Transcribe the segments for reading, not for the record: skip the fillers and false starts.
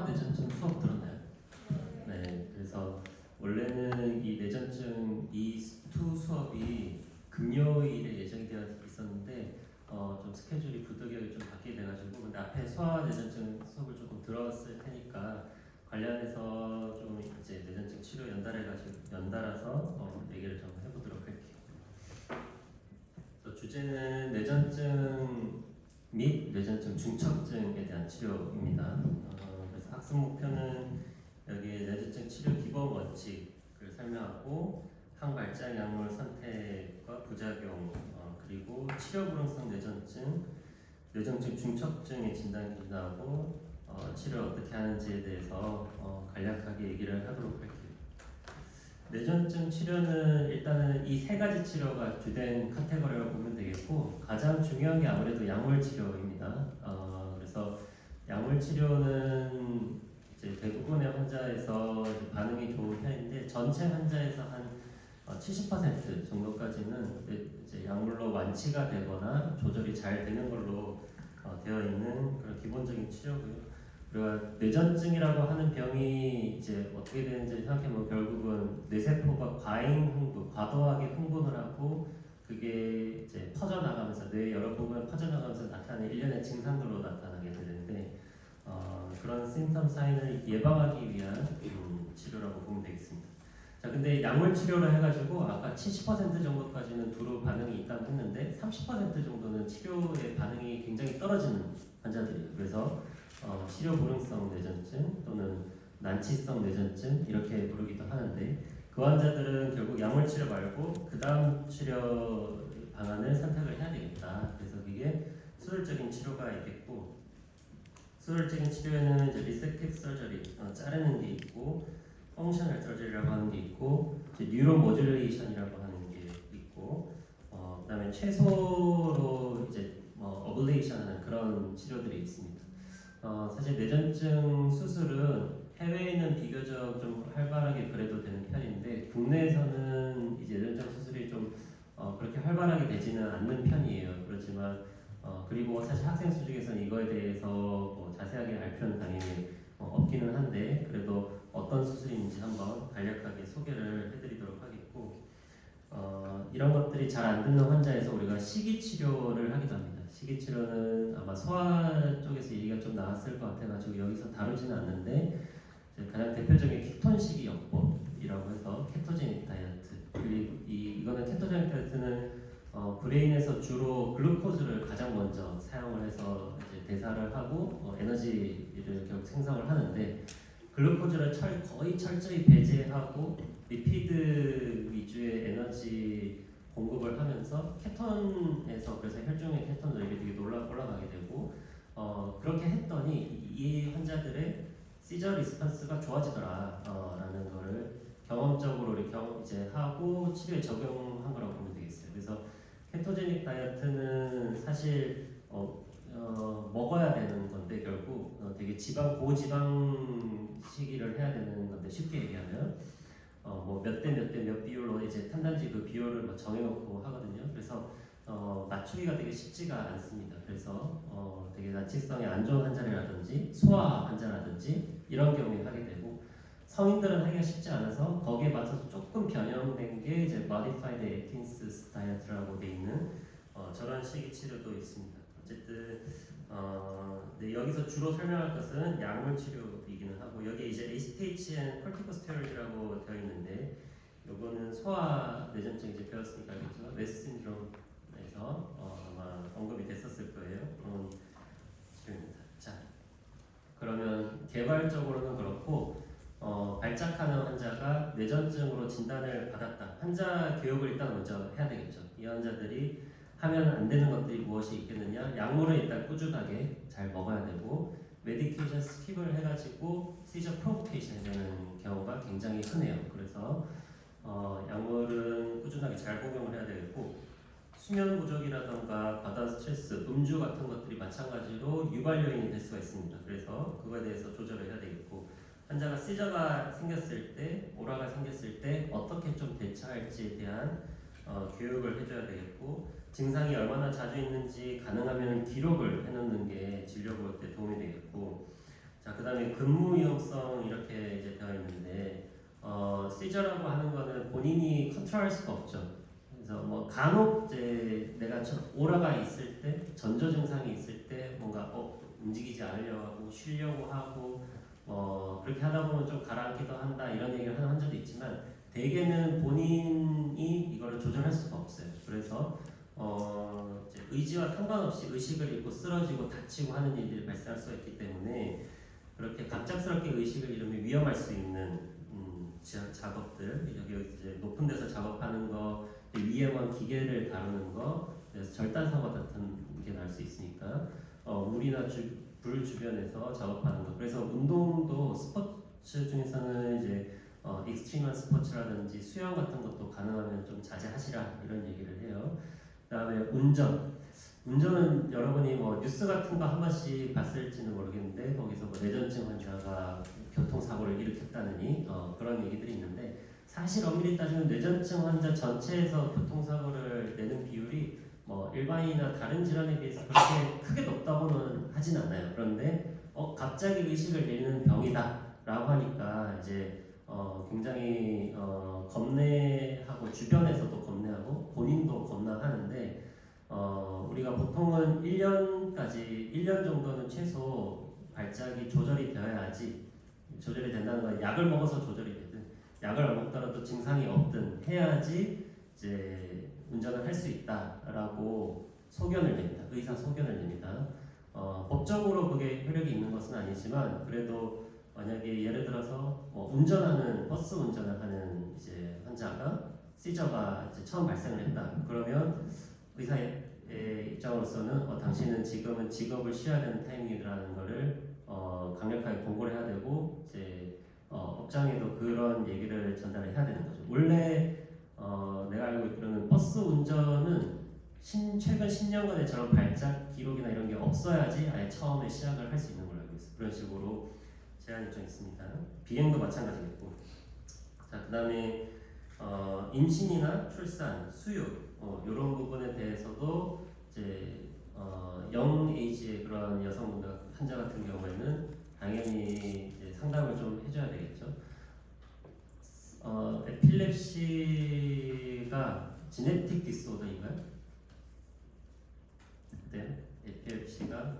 뇌전증 수업 들었나요? 네, 그래서 원래는 이 뇌전증 이2 수업이 금요일에 예정이 되어 있었는데 좀 스케줄이 부득이하게 좀 바뀌게 돼가지고, 근데 앞에 소아 뇌전증 수업을 조금 들었을 테니까 관련해서 좀 이제 뇌전증 치료 연달아서 얘기를 좀 해보도록 할게요. 주제는 뇌전증 및 뇌전증 중첩증에 대한 치료입니다. 그래서 학습 목표는 여기 뇌전증 치료 기본 원칙을 설명하고 항발작 약물 선택과 부작용, 그리고 치료 불응성 뇌전증, 뇌전증 중첩증의 진단 기준하고 치료를 어떻게 하는지에 대해서 간략하게 얘기를 하도록 할게요. 뇌전증 치료는 일단은 이 세 가지 치료가 주된 카테고리라고 보면 되겠고, 가장 중요한 게 아무래도 약물 치료입니다. 그래서 약물 치료는 이제 대부분의 환자에서 반응이 좋은 편인데, 전체 환자에서 한 70% 정도까지는 이제 약물로 완치가 되거나 조절이 잘 되는 걸로 되어 있는 그런 기본적인 치료고요. 그리고 뇌전증이라고 하는 병이 이제 어떻게 되는지 생각해보면 결국은 뇌세포가 과도하게 흥분을 하고 그게 이제 퍼져나가면서 뇌 여러 부분에 퍼져나가면서 나타나는 일련의 증상들로 나타나게 되는데, 그런 심텀 사인을 예방하기 위한 치료라고 보면 되겠습니다. 자, 근데 약물 치료를 해가지고 아까 70% 정도까지는 두루 반응이 있다고 했는데 30% 정도는 치료의 반응이 굉장히 떨어지는 환자들이에요. 그래서 치료 불응성 뇌전증 또는 난치성 뇌전증 이렇게 부르기도 하는데, 그 환자들은 결국 약물 치료 말고 그 다음 치료 방안을 선택을 해야 되겠다. 그래서 그게 수술적인 치료가 있겠고, 수술적인 치료에는 이제 리섹티브 서저리, 자르는 게 있고, 펑셔널 서저리라고 하는 게 있고, 뉴로 모듈레이션이라고 하는 게 있고, 그다음에 최소로 이제 어블레이션하는 그런 치료들이 있습니다. 사실 뇌전증 수술은 해외에는 비교적 좀 활발하게 그래도 되는 편인데, 국내에서는 이제 뇌전증 수술이 좀 그렇게 활발하게 되지는 않는 편이에요. 그렇지만 그리고 사실 학생 수준에서는 이거에 대해서 자세하게 알 필요는 당연히 없기는 한데, 그래도 어떤 수술인지 한번 간략하게 소개를 해드리도록 하겠고, 이런 것들이 잘 안 듣는 환자에서 우리가 식이 치료를 하기도 합니다. 식이 치료는 아마 소아 쪽에서 얘기가 좀 나왔을 것 같아가지고 여기서 다루지는 않는데, 가장 대표적인 케톤식이 요법이라고 해서 케토제닉 다이어트. 그리고 이거는 케토제닉 다이어트는 브레인에서 주로 글루코즈를 가장 먼저 사용을 해서 이제 대사를 하고 에너지를 결국 생성을 하는데, 글루코즈를 거의 철저히 배제하고 리피드 위주의 에너지 공급을 하면서 케톤에서, 그래서 혈중의 케톤들이 되게 올라가게 되고, 그렇게 했더니 이 환자들의 시저 리스폰스가 좋아지더라 라는 거를 경험적으로 이제 하고 치료에 적용한 거라고 보면 되겠어요. 그래서 케토제닉 다이어트는 사실 먹어야 되는 건데, 결국 되게 고지방 시기를 해야 되는 건데, 쉽게 얘기하면 몇 대 몇 비율로 이제 탄단지 그 비율을 정해놓고 하거든요. 그래서 맞추기가 되게 쉽지가 않습니다. 그래서 되게 난치성이 안 좋은 환자라든지 소아 환자라든지 이런 경우에 하게 되고, 성인들은 하기가 쉽지 않아서 거기에 맞춰서 조금 변형된 게 이제 Modified Atkins 다이어트라고 돼 있는 저런 식의 치료도 있습니다. 어쨌든 네, 여기서 주로 설명할 것은 약물 치료이기는 하고, 여기 이제 ACTHN corticosteroid이라고 되어 있는데, 요거는 소아 뇌전증 이제 배웠으니까 알겠지만 웨스트 신드롬에서 아마 언급이 됐었을 거예요. 그런 치료입니다. 자, 그러면 개괄적으로는 그렇고, 발작하는 환자가 뇌전증으로 진단을 받았다. 환자 교육을 일단 먼저 해야 되겠죠. 이 환자들이 하면 안 되는 것들이 무엇이 있겠느냐? 약물을 일단 꾸준하게 잘 먹어야 되고, 메디케이션 스킵을 해가지고 시저 프로보케이션이 되는 경우가 굉장히 흔해요. 그래서 약물은 꾸준하게 잘 복용을 해야 되겠고, 수면 부족이라던가 과다 스트레스, 음주 같은 것들이 마찬가지로 유발 요인이 될 수가 있습니다. 그래서 그거에 대해서 조절을 해야 되겠고, 환자가 시저가 생겼을 때, 오라가 생겼을 때 어떻게 좀 대처할지에 대한 교육을 해줘야 되겠고, 증상이 얼마나 자주 있는지 가능하면 기록을 해놓는 게 진료 볼 때 도움이 되겠고, 자, 그다음에 근무 위험성 이렇게 이제 되어 있는데 시저라고 하는 거는 본인이 컨트롤할 수가 없죠. 그래서 뭐 간혹 이제 내가 오라가 있을 때 전조 증상이 있을 때 뭔가 움직이지 않으려고 하고 쉬려고 하고 그렇게 하다 보면 좀 가라앉기도 한다 이런 얘기를 하는 환자도 있지만 대개는 본인이 이거를 조절할 수가 없어요. 그래서 이제 의지와 상관없이 의식을 잃고 쓰러지고 다치고 하는 일들이 발생할 수가 있기 때문에 그렇게 갑작스럽게 의식을 잃으면 위험할 수 있는 작업들, 여기 이제 높은 데서 작업하는 거, 위험한 기계를 다루는 거, 그래서 절단 사고 같은 게 날 수 있으니까 물이나 불 주변에서 작업하는 거. 그래서 운동도 스포츠 중에서는 이제 익스트림한 스포츠라든지 수영 같은 것도 가능하면 좀 자제하시라 이런 얘기를 해요. 그다음에 운전은 여러분이 뭐 뉴스 같은 거 한 번씩 봤을지는 모르겠는데 거기서 뭐 뇌전증 환자가 교통사고를 일으켰다느니 그런 얘기들이 있는데 사실 엄밀히 따지면 뇌전증 환자 전체에서 교통사고를 내는 비율이 뭐 일반이나 다른 질환에 비해서 그렇게 크게 높다고는 하진 않아요. 그런데 갑자기 의식을 잃는 병이다라고 하니까 이제 굉장히 겁내하고 주변에서도 겁내하고 본인도 겁나하는데 우리가 보통은 1년 정도는 최소 발작이 조절이 되어야지 조절이 된다는 건 약을 먹어서 조절이 되든 약을 안 먹더라도 증상이 없든 해야지 이제 운전을 할 수 있다라고 소견을 냅니다. 의사 소견을 냅니다. 법적으로 그게 효력이 있는 것은 아니지만 그래도 만약에 예를 들어서 운전하는 버스 운전을 하는 이제 환자가 시저가 이제 처음 발생을 했다. 그러면 의사의 입장으로서는 당신은 지금은 직업을 쉬어야 되는 타이밍이라는 것을 강력하게 공고를 해야 되고 이제 업장에도 그런 얘기를 전달을 해야 되는 거죠. 원래 내가 알고 있기로는 버스 운전은 최근 10년간에 저런 발작 기록이나 이런 게 없어야지 아예 처음에 시작을 할 수 있는 걸로 알고 있어요. 그런 식으로 제한이 좀 있습니다. 비행도 마찬가지겠고. 자, 그 다음에 임신이나 출산, 수육 이런 부분에 대해서도 이제 영 에이지의 그런 여성분들 환자 같은 경우에는 당연히 이제 상담을 좀 해줘야 되겠죠. 에필랩시가 지네틱 디스오더인가요? 네, 에필랩시가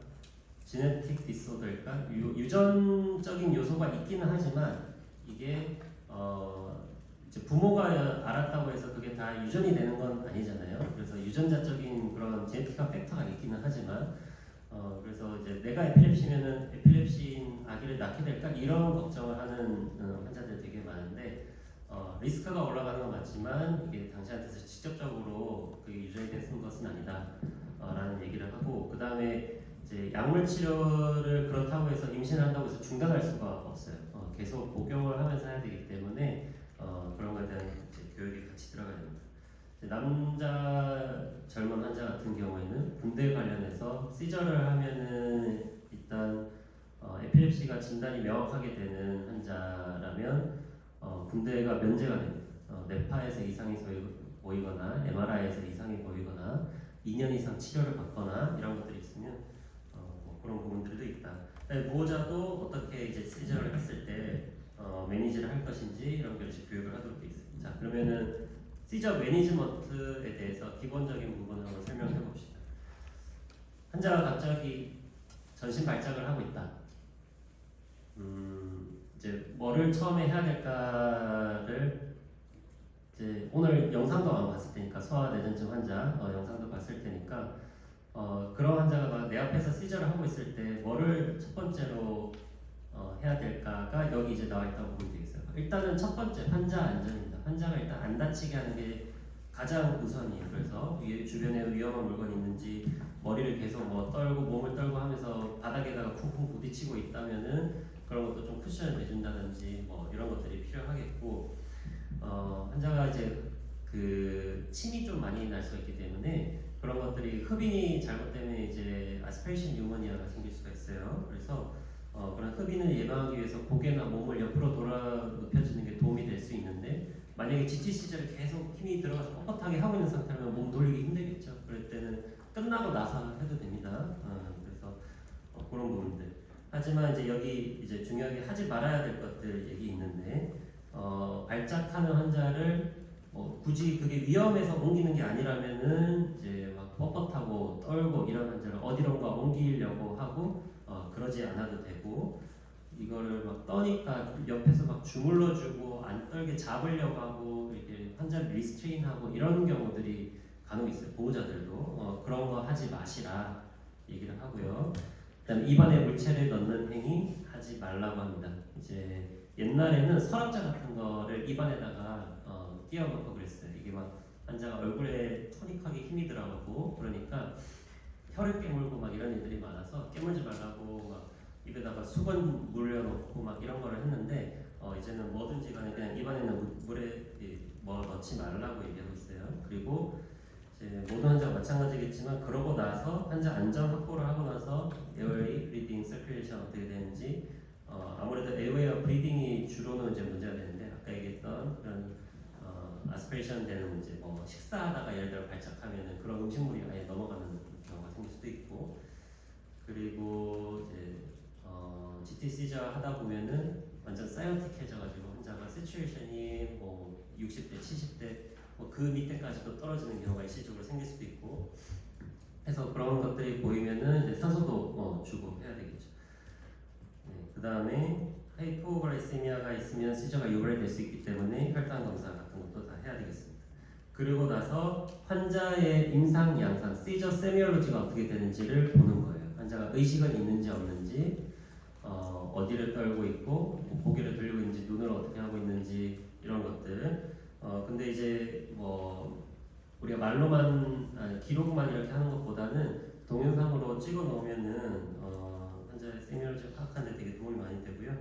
지네틱 디스오더일까? 유전적인 요소가 있기는 하지만 이게 이제 부모가 알았다고 해서 그게 다 유전이 되는 건 아니잖아요. 그래서 유전자적인 그런 제네틱한 팩터가 있기는 하지만 그래서 이제 내가 에필랩시면은 에필랩시인 아기를 낳게 될까 이런 걱정을 하는 환자들 되게 많은데 리스크가 올라가는 건 맞지만 이게 당신한테서 직접적으로 그게 유전이 되는 것은 아니다라는 얘기를 하고 그 다음에 이제 약물 치료를 그렇다고 해서 임신을 한다고 해서 중단할 수가 없어요. 계속 복용을 하면서 해야 되기 때문에 그런 거에 대한 이제 교육이 같이 들어가야 됩니다. 남자 젊은 환자 같은 경우에는 군대 관련해서 시저를 하면은 일단 에필랩시가 진단이 명확하게 되는 환자라면 군대가 면제가 됩니다. 뇌파에서 이상이 보이거나 MRI에서 이상이 보이거나 2년 이상 치료를 받거나 이런 것들이 있으면 뭐 그런 부분들도 있다. 보호자도 어떻게 이제 시저를 했을 때 매니지를 할 것인지 이런 것을 교육을 하도록 되어 있습니다. 자, 그러면은 시저 매니지먼트에 대해서 기본적인 부분을 한번 설명해 봅시다. 환자가 갑자기 전신 발작을 하고 있다. 이제 뭐를 처음에 해야 될까를 이제 오늘 영상도 아마 봤을 테니까 소아내전증 환자 영상도 봤을 테니까 그런 환자가 막 내 앞에서 시저를 하고 있을 때 뭐를 첫 번째로 해야 될까가 여기 이제 나와 있다고 보면 되겠어요. 일단은 첫 번째 환자 안전입니다. 환자가 일단 안 다치게 하는 게 가장 우선이에요. 그래서 주변에 위험한 물건이 있는지 머리를 계속 뭐 떨고 몸을 떨고 하면서 바닥에다가 쿵쿵 부딪히고 있다면은 그런 것도 좀 쿠션을 내준다든지 뭐 이런 것들이 필요하겠고 환자가 이제 그 침이 좀 많이 날 수가 있기 때문에 그런 것들이 흡인이 잘못되면 이제 아스피레이션 뉴모니아가 생길 수가 있어요. 그래서 그런 흡인을 예방하기 위해서 고개나 몸을 옆으로 돌아 눕혀주는 게 도움이 될 수 있는데 만약에 지치 시절에 계속 힘이 들어가서 뻣뻣하게 하고 있는 상태라면 몸 돌리기 힘들겠죠. 그럴 때는 끝나고 나서 해도 됩니다. 그래서 그런 부분들. 하지만 이제 여기 이제 중요하게 하지 말아야 될 것들 얘기 있는데 발작하는 환자를 굳이 그게 위험해서 옮기는 게 아니라면은 이제 막 뻣뻣하고 떨고 이런 환자를 어디론가 옮기려고 하고 그러지 않아도 되고 이거를 막 떠니까 옆에서 막 주물러주고 안 떨게 잡으려고 하고 이렇게 환자를 리스트레인하고 이런 경우들이 간혹 있어요. 보호자들도 그런 거 하지 마시라 얘기를 하고요. 그다음 입안에 물체를 넣는 행위 하지 말라고 합니다. 이제 옛날에는 서랍장 같은 거를 입안에다가 끼워놓고 그랬어요. 이게 막 환자가 얼굴에 토닉하게 힘이 들어가고 그러니까 혀를 깨물고 막 이런 일들이 많아서 깨물지 말라고 막 입에다가 수건 물려놓고 막 이런 거를 했는데 이제는 뭐든지 간에 그냥 입안에 있는 물에 뭐 넣지 말라고 얘기하고 있어요. 그리고 이제 모든 환자가 마찬가지겠지만 그러고 나서 환자 안전 확보를 하고 나서 에어웨이, 브리딩, 서큘레이션 어떻게 되는지 아무래도 에어웨이와 브리딩이 주로는 이제 문제가 되는데 아까 얘기했던 그런 아스피레이션 되는 문제 뭐 식사하다가 예를 들어 발작하면은 그런 음식물이 아예 넘어가는 경우가 생길 수도 있고 그리고 이제 GT 시저 하다 보면은 완전 사이언틱해져가지고 환자가 시츄에이션이 뭐 60대, 70대 뭐 그 밑에까지도 떨어지는 경우가 일시적으로 생길 수도 있고 해서 그런 것들이 보이면은 이제 산소도 주고 해야 되겠죠. 네, 그 다음에 하이포글라이세미아가 있으면 시저가 유발될 수 있기 때문에 혈당 검사 같은 것도 다 해야 되겠습니다. 그리고 나서 환자의 임상 양상, 시저 세미올로지가 어떻게 되는지를 보는 거예요. 환자가 의식은 있는지 없는지, 어디를 떨고 있고, 고개를 들고 있는지, 눈을 어떻게 하고 있는지 이런 것들. 근데 이제 뭐 우리가 말로만 기록만 이렇게 하는 것보다는 동영상으로 찍어 놓으면은 환자의 세미올로지를 파악하는 데 되게 도움이 많이 되고요.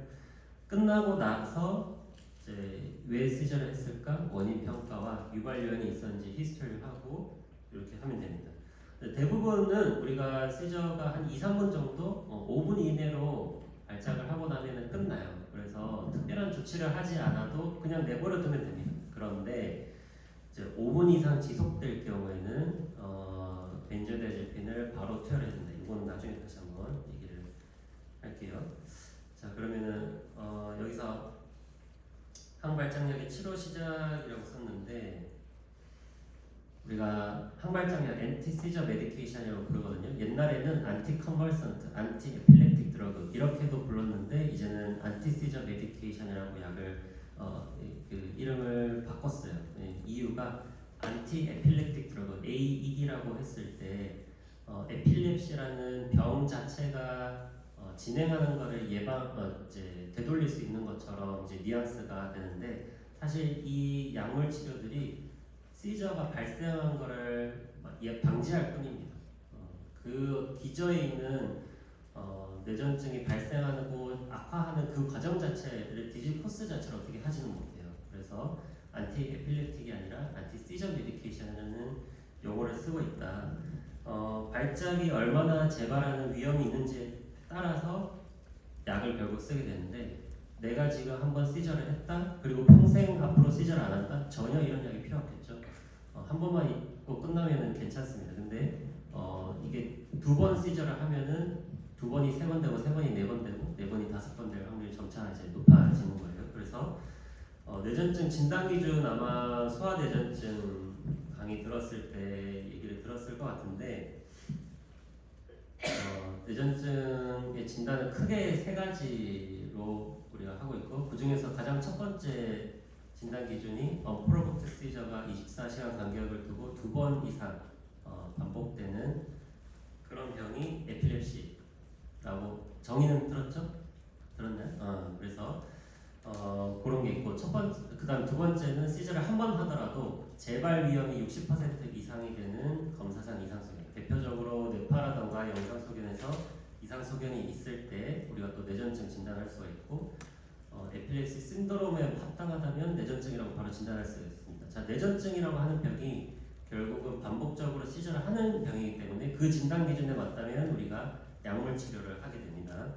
끝나고 나서 이제 왜 시저를 했을까 원인 평가와 유발 요인이 있었는지 히스토리를 하고 이렇게 하면 됩니다. 대부분은 우리가 시저가 한 2, 3분 정도 5분 이내로 발작을 하고 나면 끝나요. 그래서 특별한 조치를 하지 않아도 그냥 내버려 두면 됩니다. 그런데 이제 5분 이상 지속될 경우에는 벤조다이제핀을 바로 투여해야 된다. 이건 나중에 다시 한번 얘기를 할게요. 자 그러면은 여기서 항발장약의 치료 시작이라고 썼는데 우리가 항발장약 엔티시저 메디케이션이라고 부르거든요. 옛날에는 안티컨벌선트, 안티에필렉틱 드러그 이렇게도 불렀는데 이제는 안티시저 메디케이션이라고 약을 그 이름을 바꿨어요. 이유가 안티에필렉틱 드러그 AED라고 했을 때 에필lep시라는 병 자체가 진행하는 것을 이제 되돌릴 수 있는 것처럼 이제 뉘앙스가 되는데 사실 이 약물 치료들이 시저가 발생한 것을 방지할 뿐입니다. 그 기저에 있는 뇌전증이 발생하고 악화하는 그 과정 자체를 디지 코스 자체를 어떻게 하지는 못해요. 그래서 안티 에필lep틱이 아니라 안티 시저 메디케이션이라는 용어를 쓰고 있다. 발작이 얼마나 재발하는 위험이 있는지에 따라서 약을 결국 쓰게 되는데 내가 지금 한번 시저를 했다 그리고 평생 앞으로 시저를 안 한다 전혀 이런 약이 필요 없겠죠. 한 번만 있고 끝나면은 괜찮습니다. 근데 이게 두 번 시저를 하면은 두 번이 세 번 되고 세 번이 네 번 되고 네 번이 다섯 번 될 확률이 점차 이제 높아지는 거예요. 그래서 뇌전증 진단 기준 아마 소아뇌전증 강의 들었을 때 얘기를 들었을 것 같은데 뇌전증의 진단은 크게 세 가지로 우리가 하고 있고 그 중에서 가장 첫 번째 진단 기준이 언프로복트 시저가 24시간 간격을 두고 두 번 이상 반복되는 그런 병이 에필lep시라고 정의는 들었죠? 들었나요? 그래서 그런 게 있고 그다음 두 번째는 시저를 한 번 하더라도 재발 위험이 60% 이상이 되는 검사상 이상소견. 대표적으로 뇌파라던가 영상소견에서 이상소견이 있을 때 우리가 또 뇌전증 진단할 수가 있고 에필lep시 신드롬에 합당하다면 뇌전증이라고 바로 진단할 수가 있습니다. 자, 뇌전증이라고 하는 병이 결국은 반복적으로 시저를 하는 병이기 때문에 그 진단 기준에 맞다면 우리가 약물 치료를 하게 됩니다.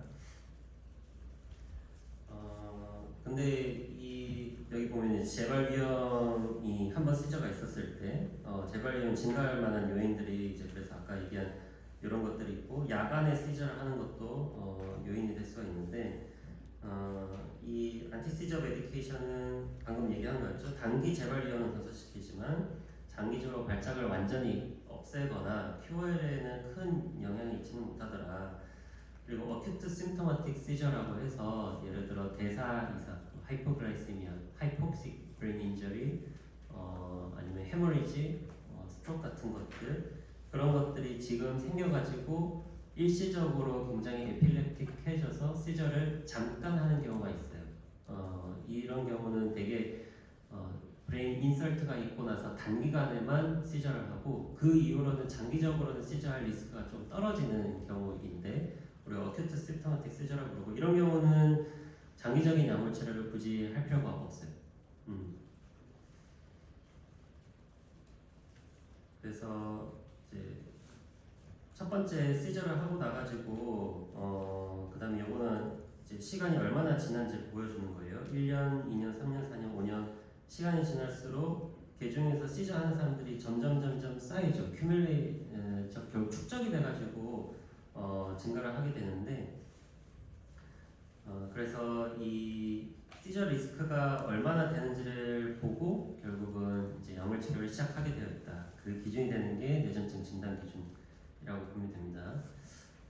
근데 여기 보면 재발 위험이 한번 시저가 있었을 때 재발 위험 증가할 만한 요인들이 이제 그래서 아까 얘기한 이런 것들이 있고 야간에 시저를 하는 것도 요인이 될 수가 있는데 이 안티시저 메디케이션은 방금 얘기한 거였죠. 단기 재발 위험은 감소시키지만 장기적으로 발작을 완전히 없애거나 QOL에는 큰 영향이 있지는 못하더라. 그리고 어큐트 심토마틱 시저라고 해서 예를 들어 대사 이상, 하이포글라이세미아, 하이폭식 브레인 인저리, 아니면 헤머리지, 스트로크 같은 것들 그런 것들이 지금 생겨가지고 일시적으로 굉장히 에필lep틱해져서 시저를 잠깐 하는 경우가 있어요. 이런 경우는 되게 브레인 인설트가 있고 나서 단기간에만 시저를 하고 그 이후로는 장기적으로는 시저할 리스크가 좀 떨어지는 경우인데 우리가 어큐트 시스템마틱 시저라고 부르고 이런 경우는 장기적인 약물 치료를 굳이 할 필요가 없어요. 그래서 이제 첫 번째 시저를 하고 나가지고 그다음에 요거는 이제 시간이 얼마나 지난지 보여주는 거예요. 1년, 2년, 3년, 4년, 5년 시간이 지날수록 개중에서 시저 하는 사람들이 점점 쌓이죠. 결국 축적이 돼가지고 증가를 하게 되는데 그래서 이 시저 리스크가 얼마나 되는지를 보고 결국은 이제 약물 치료를 시작하게 되었다. 그 기준이 되는 게 뇌전증 진단 기준이라고 보면 됩니다.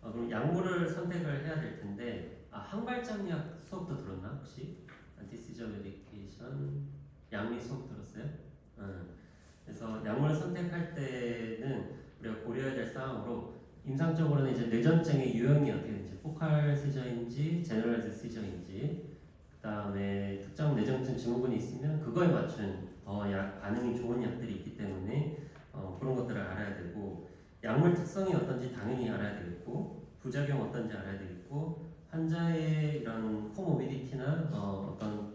그럼 약물을 선택을 해야 될 텐데 항발장약 수업도 들었나 혹시? 안티시저 메디케이션 약물 수업 들었어요? 그래서 약물을 선택할 때는 우리가 고려해야 될 사항으로 임상적으로는 이제 뇌전증의 유형이 어떻게 되는지 포칼 시저인지 제너럴즈 시저인지 그 다음에 특정 뇌전증 증후군이 있으면 그거에 맞춘 반응이 좋은 약들이 있기 때문에 그런 것들을 알아야 되고 약물 특성이 어떤지 당연히 알아야 되겠고 부작용 어떤지 알아야 되겠고 환자의 이런 코모비디티나 어떤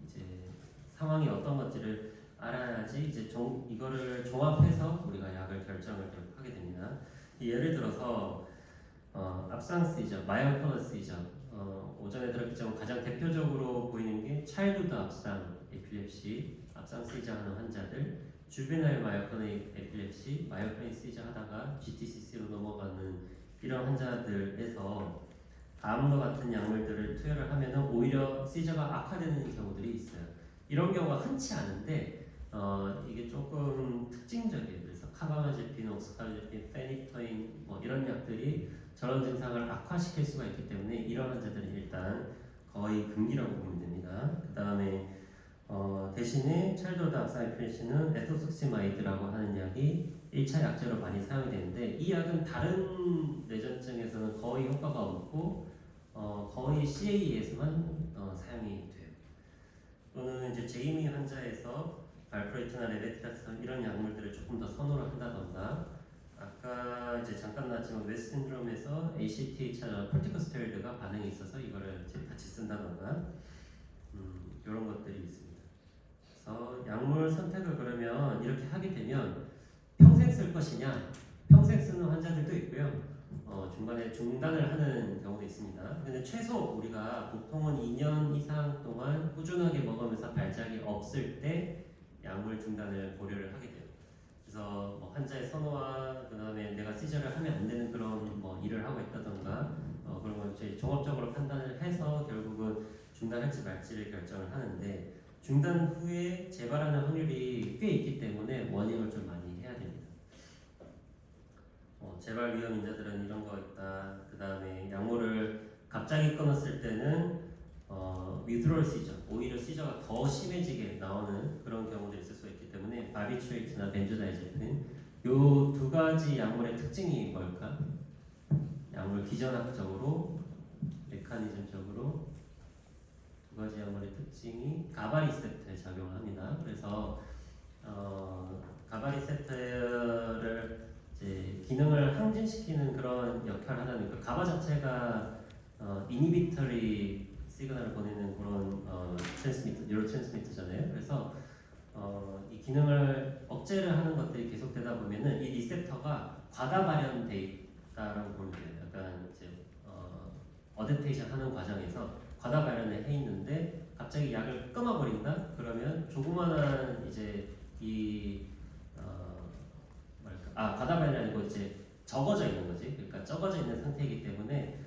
이제 상황이 어떤 건지를 알아야지 이제 이거를 종합해서 우리가 약을 결정을 하게 됩니다. 예를 들어서 압상 시저, 마이오클러 시저 오전에 들었겠지만 가장 대표적으로 보이는 게 차일드드 압상 에필lep시, 압상 시저 하는 환자들, 주베나일 마이오클로닉 에필lep시, 마이오클로닉 시저 하다가 GTCC로 넘어가는 이런 환자들에서 다음과 같은 약물들을 투여를 하면 오히려 시저가 악화되는 경우들이 있어요. 이런 경우가 흔치 않은데 이게 조금 특징적이에요. 그래서 카바마제핀, 옥스카제핀, 페니토인 이런 약들이 저런 증상을 악화시킬 수가 있기 때문에 이런 환자들은 일단 거의 금기라고 보면 됩니다. 그 다음에 대신에 찰도르드 압사이플레시는 에토숙시마이드라고 하는 약이 1차 약제로 많이 사용이 되는데 이 약은 다른 뇌전증에서는 거의 효과가 없고 거의 CA에서만 사용이 돼요. 또는 이제 제이미 환자에서 발프레이트나 레베티라스나 이런 약물들을 조금 더 선호를 한다던가 아까 이제 잠깐 나왔지만 웨스트 신드롬에서 ACTH나 코르티코스테로이드가 반응이 있어서 이거를 이제 같이 쓴다던가 이런 것들이 있습니다. 그래서 약물 선택을 그러면 이렇게 하게 되면 평생 쓸 것이냐 평생 쓰는 환자들도 있고요. 중간에 중단을 하는 경우도 있습니다. 근데 최소 우리가 보통은 2년 이상 동안 꾸준하게 먹으면서 발작이 없을 때 약물 중단을 고려를 하게 돼요. 그래서 환자의 선호와 그 다음에 내가 시저를 하면 안 되는 그런 일을 하고 있다던가 그런 걸 이제 종합적으로 판단을 해서 결국은 중단할지 말지를 결정을 하는데 중단 후에 재발하는 확률이 꽤 있기 때문에 워닝을 좀 많이 해야 됩니다. 재발 위험 인자들은 이런 거 있다. 그 다음에 약물을 갑자기 끊었을 때는 withdrawal 시저, 오히려 시저가 더 심해지게 나오는 그런 경우도 있을 수 있기 때문에 바비트레이트나 벤조다이제핀 요 두 가지 약물의 특징이 뭘까? 약물 기전학적으로, 메커니즘적으로 두 가지 약물의 특징이 가바리세트에 작용을 합니다. 그래서 가바리세트를 이제 기능을 항진시키는 그런 역할을 하는 그 가바 자체가 이니비터리 시그널을 보내는 그런 뉴로 트랜스미터잖아요. 그래서 이 기능을 억제를 하는 것들이 계속되다 보면은 이 리셉터가 과다 발현돼 있다라고 보면 돼요. 약간 이제 어댑테이션 하는 과정에서 과다 발현을 해 있는데 갑자기 약을 끊어버린다? 그러면 조그만한 이제 이 과다 발현이 아니고 이제 적어져 있는 거지. 그러니까 적어져 있는 상태이기 때문에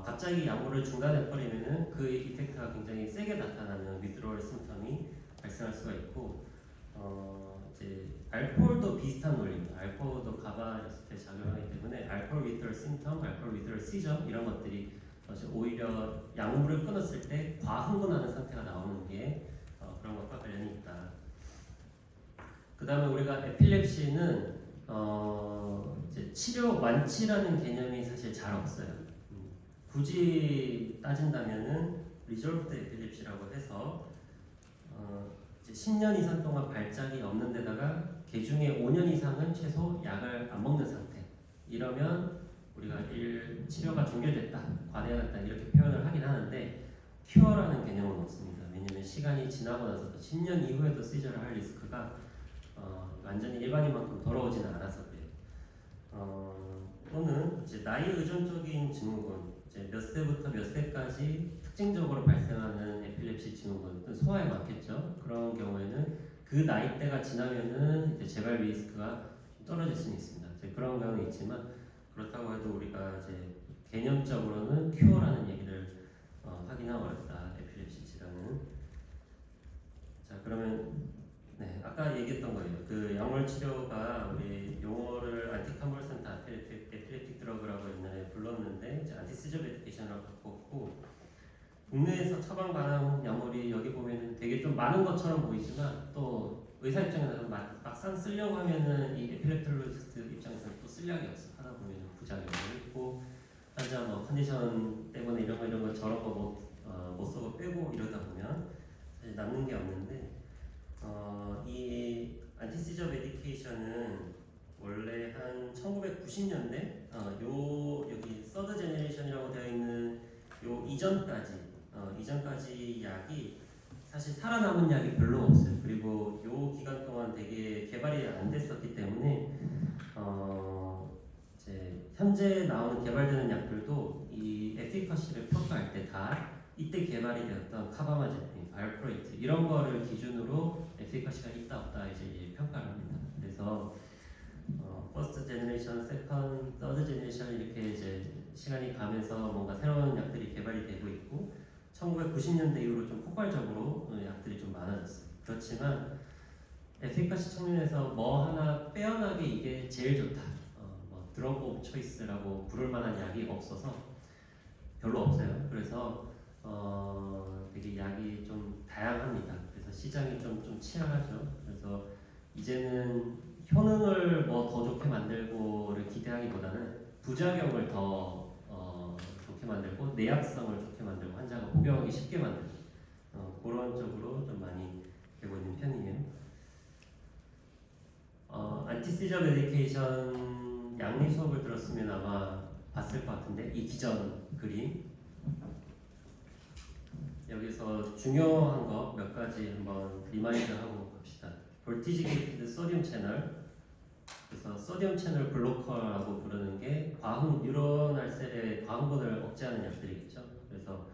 갑자기 약물을 중단해 버리면은 그 이펙트가 굉장히 세게 나타나는 withdrawal 심텀이 발생할 수가 있고 이제 알코올도 비슷한 논리입니다. 알코올도 가바 리스트에 작용하기 때문에 알코올 withdrawal 심텀, 알코올 withdrawal 시저 이런 것들이 오히려 약물을 끊었을 때 과흥분하는 상태가 나오는 게 그런 것과 관련이 있다. 그 다음에 우리가 에필랩시는 이제 치료 완치라는 개념이 사실 잘 없어요. 굳이 따진다면은 리졸브드 에필랩시라고 해서 이제 10년 이상 동안 발작이 없는 데다가 개중에 5년 이상은 최소 약을 안 먹는 상태. 이러면 우리가 치료가 종결됐다, 관해졌다 이렇게 표현을 하긴 하는데 큐어라는 개념은 없습니다. 왜냐면 시간이 지나고 나서도 10년 이후에도 시저를 할 리스크가 완전히 일반인만큼 더러워지는 않아서 그래요. 또는 이제 나이 의존적인 증후군, 이제 몇 세부터 몇 세까지 특징적으로 발생하는 에필랩시 증후군, 또는 소아에 맞겠죠. 그런 경우에는 그 나이대가 지나면은 이제 재발 리스크가 좀 떨어질 수는 있습니다. 이제 그런 경우는 있지만 그렇다고 해도 우리가 이제 개념적으로는 큐어라는 얘기를 하기는 어렵다. 에필랩시 질환은. 자 그러면 네, 아까 얘기했던 거예요. 그 약물 치료가 우리 용어를 안티컨벌센트 에필레틱 드러그라고 옛날에 불렀는데 이제 안티시저 메디케이션이라고 바꿨고 국내에서 처방 받은 약물이 여기 보면은 되게 좀 많은 것처럼 보이지만 또 의사 입장에서는 막상 쓰려고 하면은 이 에필레톨로지스트 입장에서는 또 쓸 약이 없어. 하다 보면 부작용이 있고 환자 뭐 컨디션 때문에 이런 거 저런 거 못 쓰고 빼고 이러다 보면 사실 남는 게 없는데 이 안티시저 메디케이션은 원래 한 1990년대 여기 서드 제네레이션이라고 되어 있는 요 이전까지 약이 사실 살아남은 약이 별로 없어요. 그리고 요 기간 동안 되게 개발이 안 됐었기 때문에 이제 현재 나오는 개발되는 약들도 이 에피커시를 평가할 때 다 이때 개발이 되었던 카바마제핀, 발프로이트 이런 거를 기준으로 에피커시가 있다 없다 이제 평가를 합니다. 그래서 퍼스트 제너레이션, 세컨, 서드 제너레이션 이렇게 이제 시간이 가면서 뭔가 새로운 약들이 개발이 되고 있고 1990년대 이후로 좀 폭발적으로 약들이 좀 많아졌어요. 그렇지만 에피커시 측면에서 뭐 하나 빼어나게 이게 제일 좋다. 뭐 드러그 오브 초이스라고 부를 만한 약이 없어서 별로 없어요. 그래서 되게 약이 좀 다양합니다. 그래서 시장이 좀 치열하죠. 그래서 이제는 효능을 뭐 더 좋게 만들고를 기대하기보다는 부작용을 더 좋게 만들고 내약성을 좋게 만들고 환자가 복용하기 쉽게 만들고 그런 쪽으로 좀 많이 되고 있는 편이에요. 안티시저 메디케이션 양리 수업을 들었으면 아마 봤을 것 같은데 이 기전 그림 여기서 중요한 거 몇 가지 한번 리마인드하고 갑시다. 볼티지 게이티드 소디움 채널, 그래서 소디움 채널 블로커라고 부르는 게 뉴로널 셀의 과흥분을 억제하는 약들이겠죠. 그래서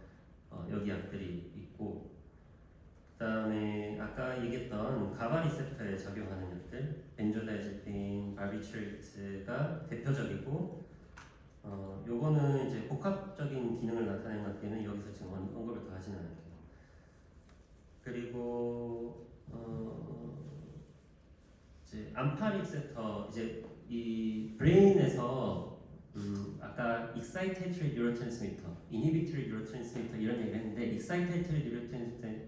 여기 약들이 있고, 그다음에 아까 얘기했던 가바 리셉터에 작용하는 약들, 벤조다이제핀, 바비트레이트가 대표적이고, 요거는 이제 복합적인 기능을 나타내는 것 때문에 여기서 지금 언급을 더 하지는 않을게요. 그리고 이제 암파 리셉터 이제 이 브레인에서 아까 excitatory neurotransmitter, inhibitory neurotransmitter 이런 얘기를 했는데 excitatory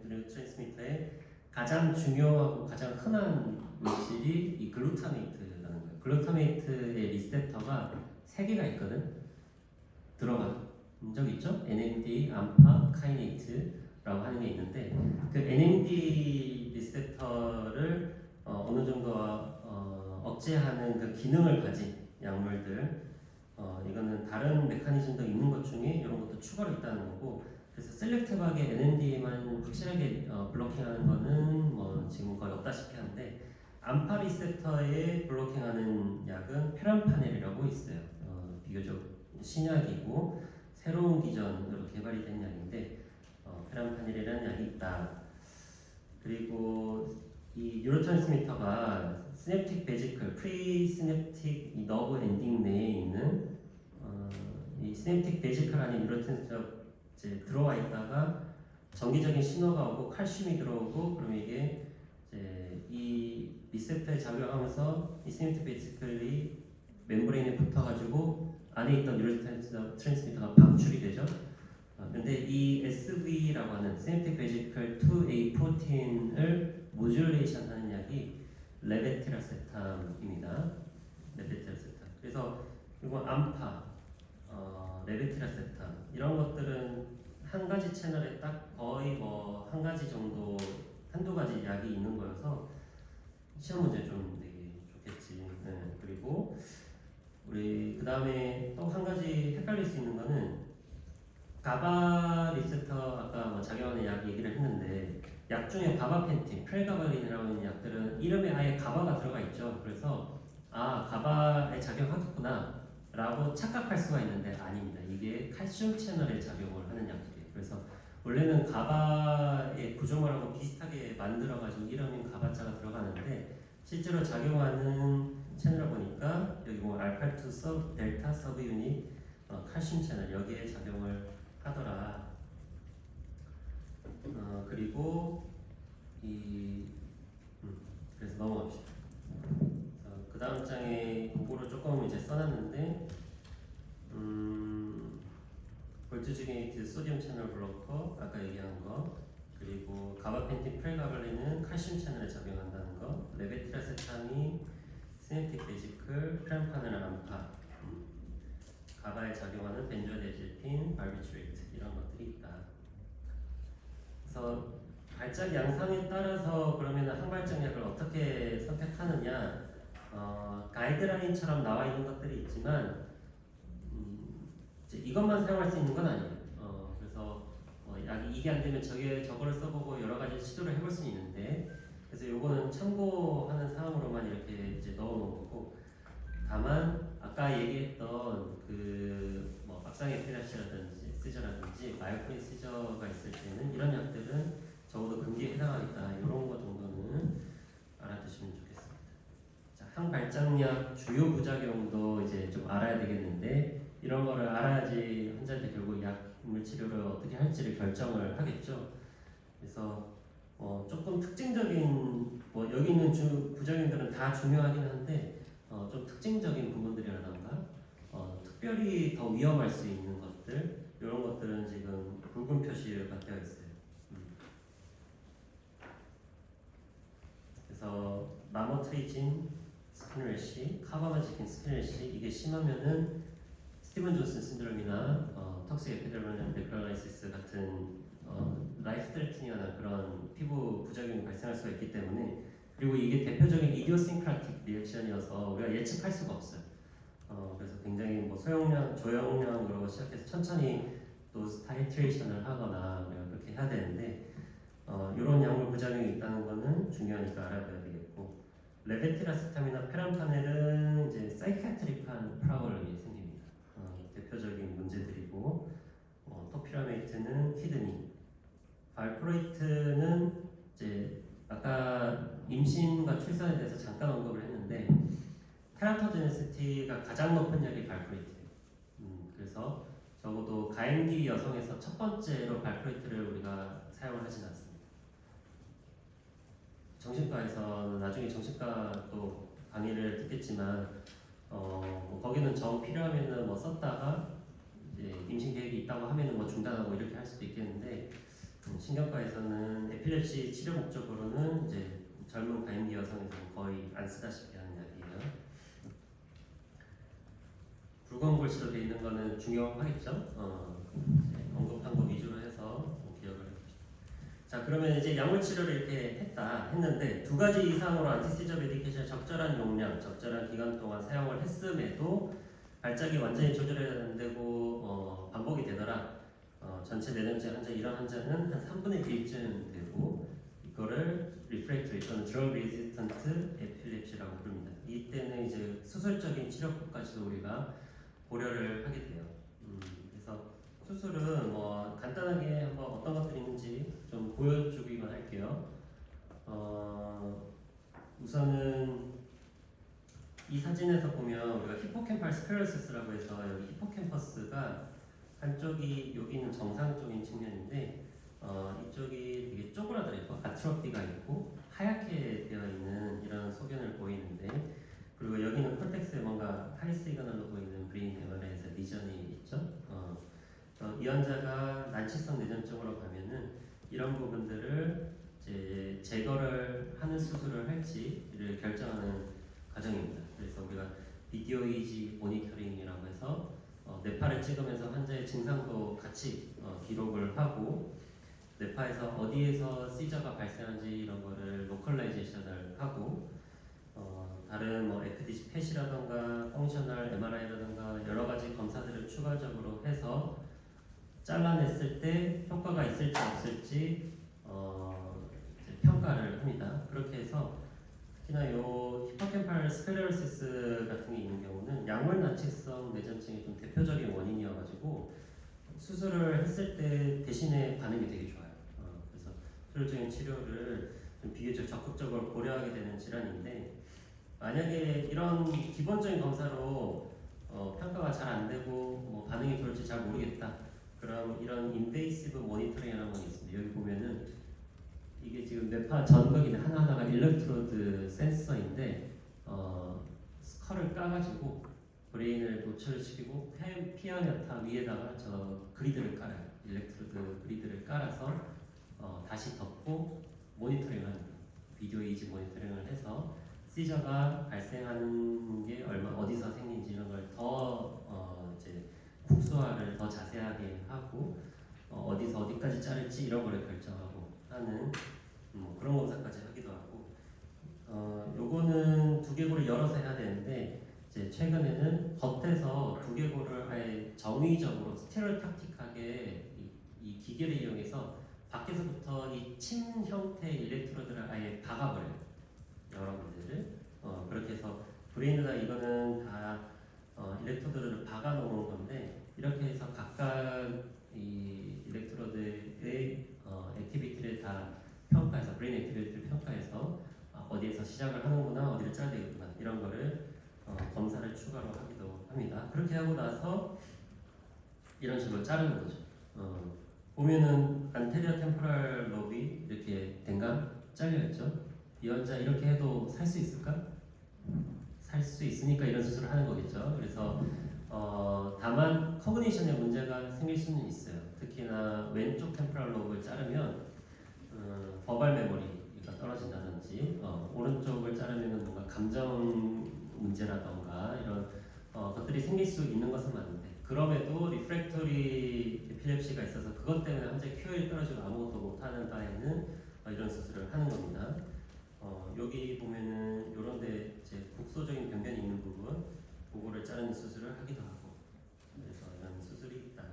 neurotransmitter의 가장 중요하고 가장 흔한 물질이 이 글루타메이트라는 거예요. 글루타메이트의 리셉터가 3개가 있거든. 들어간 적 있죠? NMD, 암파, 카이네이트라고 하는 게 있는데 그 NMD 리셉터를 어느 정도 억제하는 그 기능을 가진 약물들 이거는 다른 메커니즘도 있는 것 중에 이런 것도 추가로 있다는 거고 그래서 셀렉티브하게 NMD만 확실하게 블로킹하는 거는 뭐 지금 거의 없다시피 한데 암파 리셉터에 블로킹하는 약은 페람파넬이라고 있어요. 비교적 신약이고 새로운 기전으로 개발이 된 약인데 페람파넬이라는 약이 있다. 그리고 이 뉴로트랜스미터가 시냅틱 베지클, 프리 시냅틱 너브 엔딩 내에 시냅틱 베지컬 안에 뉴로트랜스미터 이제 들어와 있다가 정기적인 신호가 오고 칼슘이 들어오고 그러면 이게 이제 이 리셉터에 작용하면서 이 시냅틱 베지컬이 멤브레인에 붙어가지고 안에 있던 뉴로트랜스미터가 방출이 되죠. 근데 이 SV라고 하는 시냅틱 베지컬 2A 프로틴을 모듈레이션 하는 약이 레베티라세탐입니다. 레베티라세탐. 그래서 이거 암파, 레베티라세탐 이런 것들은 한 가지 채널에 딱 거의 뭐 한 가지 정도, 한두 가지 약이 있는 거여서 시험 문제 좀 되게 좋겠지. 네. 그리고 우리 그 다음에 또 한 가지 헷갈릴 수 있는 거는 가바 리셉터 아까 뭐 작용하는 약 얘기를 했는데 약 중에 가바펜틴, 프렐가발린이라고 하는 약들은 이름에 아예 가바가 들어가 있죠. 그래서 아 가바에 작용하겠구나 라고 착각할 수가 있는데 아닙니다. 이게 칼슘 채널에 작용을 하는 약들이에요. 그래서 원래는 가바의 구조물하고 비슷하게 만들어가지고 이름인 가바자가 들어가는데 실제로 작용하는 채널을 보니까 여기 뭐 알파2 섭 델타 서브 유닛 칼슘 채널 여기에 작용을 하더라. 그리고 이 그래서 넘어갑시다. 그 다음 장에 그거를 조금 이제 써놨는데 볼트주게이트 소디움 채널 블로커 아까 얘기한 거 그리고 가바펜틴 프렐가발린은 칼슘 채널에 작용한다는 거 레베티라세탐이 시냅틱 베지클 프렌파는 암파 가바에 작용하는 벤조디아제핀 바비트레이트 이런 것들이 있다. 그래서 발작 양상에 따라서 그러면 한 발작 약을 어떻게 선택하느냐 가이드라인처럼 나와 있는 것들이 있지만 이제 이것만 사용할 수 있는 건 아니에요. 그래서 약이 이게 안 되면 저거를 써보고 여러 가지 시도를 해볼 수 있는데 그래서 요거는 참고하는 사항으로만 이렇게 이제 넣어놓은 거고 다만 아까 얘기했던 그뭐 박상 에필랩시라든지 시저라든지 마이오프린 시저가 있을 때는 이런 약들은 적어도 금기에 해당하겠다 이런 거 정도는 알아두시면 좋겠습니다. 자, 항발작약 주요 부작용도 이제 좀 알아야 되겠는데 이런 거를 알아야지 환자한테 결국 약물 치료를 어떻게 할지를 결정을 하겠죠. 그래서 조금 특징적인 뭐 여기 있는 부작용들은 다 중요하긴 한데 좀 특징적인 부분들이라던가 특별히 더 위험할 수 있는 것들 이런 것들은 지금 붉은 표시가 되어 있어요. 그래서 라모트리진 스키너래시, 카바마지킨 스키너래시 이게 심하면은 스티븐 존슨 신드롬이나 턱스 에피더멀 네크로라이시스 같은 라이프 트레트닝하는 그런 피부 부작용이 발생할 수가 있기 때문에 그리고 이게 대표적인 이디오싱크라틱 리액션이어서 우리가 예측할 수가 없어요. 그래서 굉장히 뭐 소용량, 조용량으로 시작해서 천천히 또 타이트레이션을 하거나 우리가 그렇게 해야 되는데 이런 약물 부작용이 있다는 거는 중요하니까 알아둬야 되겠고 레베티라세탐이나 페람파넬은 이제 사이키아트릭한 프라블럼이 생깁니다. 대표적인 문제들이고 토피라메이트는 키드니, 발프로이트는 이제 아까 임신과 출산에 대해서 잠깐 언급을 했는데 테라토제네시티가 가장 높은 약이 발프로이트예요. 그래서 적어도 가임기 여성에서 첫 번째로 발프로이트를 우리가 사용을 하진 않습니다. 정신과에서는 나중에 정신과 또 강의를 듣겠지만 뭐 거기는 정 필요하면은 뭐 썼다가 이제 임신 계획이 있다고 하면은 뭐 중단하고 이렇게 할 수도 있겠는데 신경과에서는 에필랩시 치료 목적으로는 이제 젊은 가임기 여성에서는 거의 안 쓰다시피 하는 약이에요. 굵은 글씨로 되어 있는 거는 중요하겠죠. 언급한 거 위주로 해서 기억을 해봅시다. 자 그러면 이제 약물 치료를 이렇게 했는데 두 가지 이상으로 안티시저 메디케이션 적절한 용량, 적절한 기간 동안 사용을 했음에도 발작이 완전히 조절이 안 되고 반복이 되더라. 전체 내전증 환자 이런 환자는 한 3분의 1쯤 되고 이거를 리프렉터리 또는 드러그 레지스턴트 에필랩시라고 부릅니다. 이때는 이제 수술적인 치료법까지도 우리가 고려를 하게 돼요. 그래서 수술은 뭐 간단하게 한번 어떤 것들이 있는지 좀 보여주기만 할게요. 우선은 이 사진에서 보면 우리가 히포캠팔 스페러시스라고 해서 여기 히포캠퍼스가 한쪽이 여기는 정상적인 측면인데 이쪽이 되게 쪼그라들어 아트로피가 있고 하얗게 되어 있는 이런 소견을 보이는데 그리고 여기는 콜텍스에 뭔가 하이 시그널로 보이는 브레인 데머레에서 리전이 있죠. 이 환자가 난치성 뇌전증으로 가면은 이런 부분들을 이제 제거를 하는 수술을 할지를 결정하는 과정입니다. 그래서 우리가 비디오 이지 모니터링이라고 해서 뇌파를 찍으면서 환자의 증상도 같이 기록을 하고 뇌파에서 어디에서 시저가 발생한지 이런 거를 로컬라이제이션을 하고 다른 뭐 FDG 펫이라던가 펑셔널 MRI라던가 여러 가지 검사들을 추가적으로 해서 잘라냈을 때 효과가 있을지 없을지 이제 평가를 합니다. 그렇게 해서 특히나 요 히포캠팔 스페레로시스 같은 게 있는 경우는 약물 난치성 뇌전증의 좀 대표적인 원인이어가지고 수술을 했을 때 대신에 반응이 되게 좋아요. 그래서 수술적인 치료를 좀 비교적 적극적으로 고려하게 되는 질환인데 만약에 이런 기본적인 검사로 평가가 잘 안 되고 뭐 반응이 좋을지 잘 모르겠다. 그럼 이런 인베이시브 모니터링이라는 게 있습니다. 여기 보면은 이게 지금 뇌파 전극인데 하나하나가 일렉트로드 센서인데 스컬을 까가지고 브레인을 노출시키고 피아노타 위에다가 저 그리드를 깔아요. 일렉트로드 그리드를 깔아서 다시 덮고 모니터링을 합니다. 비디오 이지 모니터링을 해서 시저가 발생하는 게 어디서 생긴지 이런 걸 더 이제 국소화를 더 자세하게 하고 어디서 어디까지 자를지 이런 거를 결정하고 하는 그런 검사까지 하기도 하고 요거는 두개골을 열어서 해야 되는데 이제 최근에는 겉에서 두개골을 아예 정의적으로 스테레오탁틱하게 이 기계를 이용해서 밖에서부터 이 침 형태의 일렉트로드를 아예 박아버려요. 여러 군데를 그렇게 해서 브레인에다 이거는 다 일렉트로드를 박아 놓은 건데 이렇게 해서 각각 이 일렉트로드의 액티비티를 다 평가해서 브레인 액티비티를 평가해서 어디에서 시작을 하는구나 어디를 짜야 되겠구나 이런 거를 검사를 추가로 하기도 합니다. 그렇게 하고 나서 이런 식으로 자르는 거죠. 보면은 안테리어 템포럴 로비 이렇게 댕강 잘려 있죠. 이 환자 이렇게 해도 살 수 있을까? 살 수 있으니까 이런 수술을 하는 거겠죠. 그래서 다만 커그니션에 문제가 생길 수는 있어요. 특히나 왼쪽 템포럴 로브를 자르면 버발 메모리가 떨어진다든지 오른쪽을 자르면 뭔가 감정 문제라던가 이런 것들이 생길 수 있는 것은 맞는데 그럼에도 리프렉터리 에필lep시가 있어서 그것 때문에 환자의 QOL이 떨어지고 아무것도 못하는 바에는 이런 수술을 하는 겁니다. 여기 보면은 이런데 이제 국소적인 병변이 있는 부분 그거를 자르는 수술을 하기도 하고 그래서 이런 수술이 있다.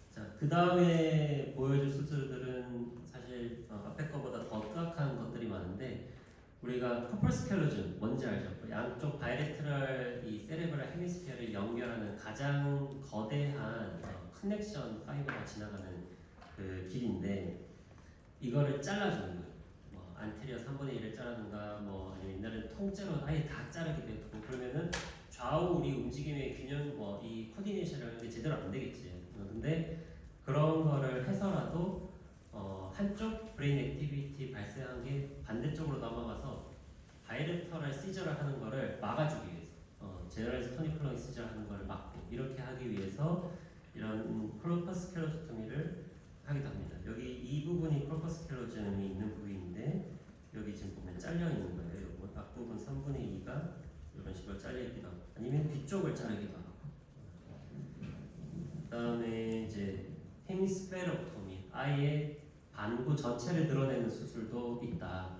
자, 그 다음에 보여줄 수술들은 사실 앞에 거보다 더 뜨악한 것들이 많은데 우리가 커플스켈로즘 뭔지 알죠? 양쪽 바이레트럴 이 세레브럴 헤미스피어를 연결하는 가장 거대한 커넥션 파이버가 지나가는 그 길인데 이거를 잘라주는 거예요. 뭐 안테리어 3분의 1을 자르는가 뭐 아니면 옛날에는 통째로 아예 다 자르기도 했고 그러면은 좌우 우리 움직임의 균형 뭐 이 코디네이션을 하는 게 제대로 안 되겠지. 근데 그런 거를 해서라도 한쪽 브레인 액티비티 발생한 게 반대쪽으로 넘어가서 바이레터럴 시저를 하는 거를 막아주기 위해서 제너럴리스 토니클로잉 시저를 하는 거를 막고 이렇게 하기 위해서 이런 크로퍼스켈로토미를 하기도 합니다. 여기 이 부분이 크로퍼스켈로즘이 있는 부위인데 여기 지금 보면 잘려 있는 거예요. 요거 앞부분 3분의 2가 이런 식으로 잘려 있기도 하고 아니면 뒤쪽을 자르기도 하고 그다음에 이제 헤미스페럭토미 아예 반구 전체를 드러내는 수술도 있다.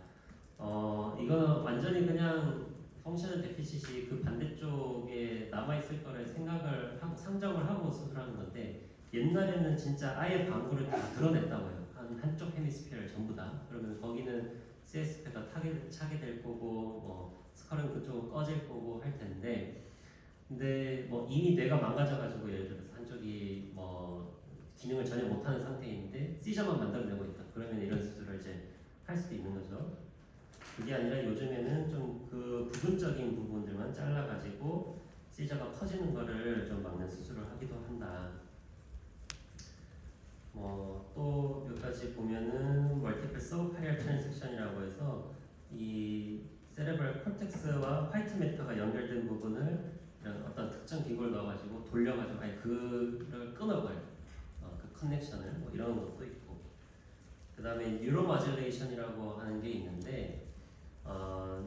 이거는 완전히 그냥 펑셔널 데피시시 그 반대쪽에 남아있을 거를 생각을 하고 상정을 하고 수술하는 건데 옛날에는 진짜 아예 방구를 다 드러냈다고 해요. 한쪽 헤미스피어를 전부 다. 그러면 거기는 CSP가 차게 될 거고 뭐 스컬은 그쪽은 꺼질 거고 할 텐데 근데 뭐 이미 뇌가 망가져가지고 예를 들어서 한쪽이 뭐 기능을 전혀 못하는 상태인데 시저만 만들어내고 있다. 그러면 이런 수술을 이제 할 수도 있는 거죠. 그게 아니라 요즘에는 좀 그 부분적인 부분들만 잘라가지고 시저가 퍼지는 거를 좀 막는 수술을 하기도 한다. 또 여기까지 보면은 멀티플 서브파리얼 트랜섹션이라고 해서 이 세레브럴 콜텍스와 화이트 매터가 연결된 부분을 이런 어떤 특정 기구를 넣어가지고 돌려가지고 아예 그를 끊어버려. 그 커넥션을 이런 것도 있고. 그 다음에 뉴로마듈레이션이라고 하는 게 있는데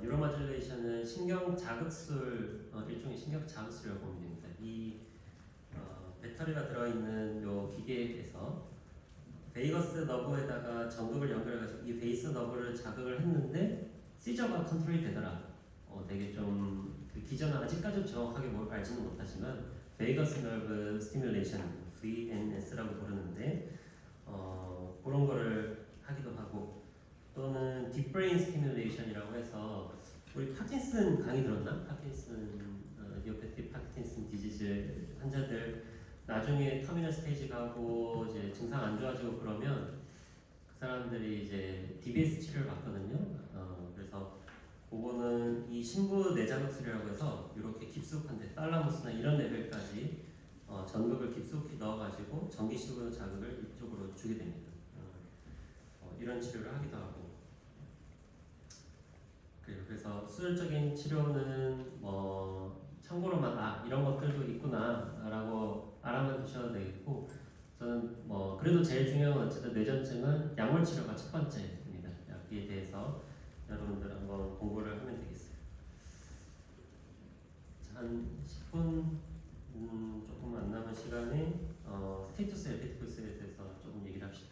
뉴로마듈레이션은 신경 자극술 일종의 신경 자극술이라고 보면 됩니다. 이 배터리가 들어있는 요 기계에서 베이거스 너브에다가 전극을 연결해가지고 이 베이스 너브를 자극을 했는데 시저가 컨트롤이 되더라. 되게 좀그 기전은 아직까지 정확하게 뭘 알지는 못하지만 베이거스 너브 스티뮬레이션 VNS라고 부르는데 그런 거를 하기도 하고 또는 딥브레인 스티뮬레이션이라고 해서 우리 파킨슨 강의 들었나? 파킨슨 이디오패틱 파킨슨 디지즈 환자들 나중에 터미널 스테이지 가고 이제 증상 안 좋아지고 그러면 그 사람들이 이제 DBS 치료를 받거든요. 그래서 그거는 이 신부 내자극술이라고 해서 이렇게 깊숙한데 탈라무스나 이런 레벨까지 전극을 깊숙이 넣어가지고 전기식으로 자극을 이쪽으로 주게 됩니다. 이런 치료를 하기도 하고 그래서 수술적인 치료는 참고로만 이런 것들도 있구나라고 알아만 두셔도 되겠고 저는 그래도 제일 중요한 건 어쨌든 뇌전증은 약물 치료가 첫 번째입니다. 여기에 대해서 여러분들 한번 공부를 하면 되겠어요. 한 10분 조금 안 남은 시간에 스테이투스 에피티쿠스에 대해서 조금 얘기를 합시다.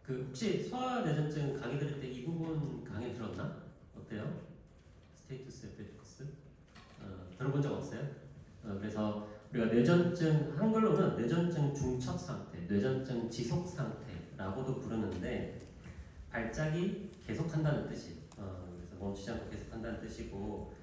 혹시 소아뇌전증 강의 들을 때 이 부분 강의 들었나? 어때요? 스테이투스 에피티쿠스 들어본 적 없어요? 그래서 우리가 뇌전증 한글로는 뇌전증 중첩 상태, 뇌전증 지속 상태라고도 부르는데 발작이 계속한다는 뜻이. 그래서 멈추지 않고 계속한다는 뜻이고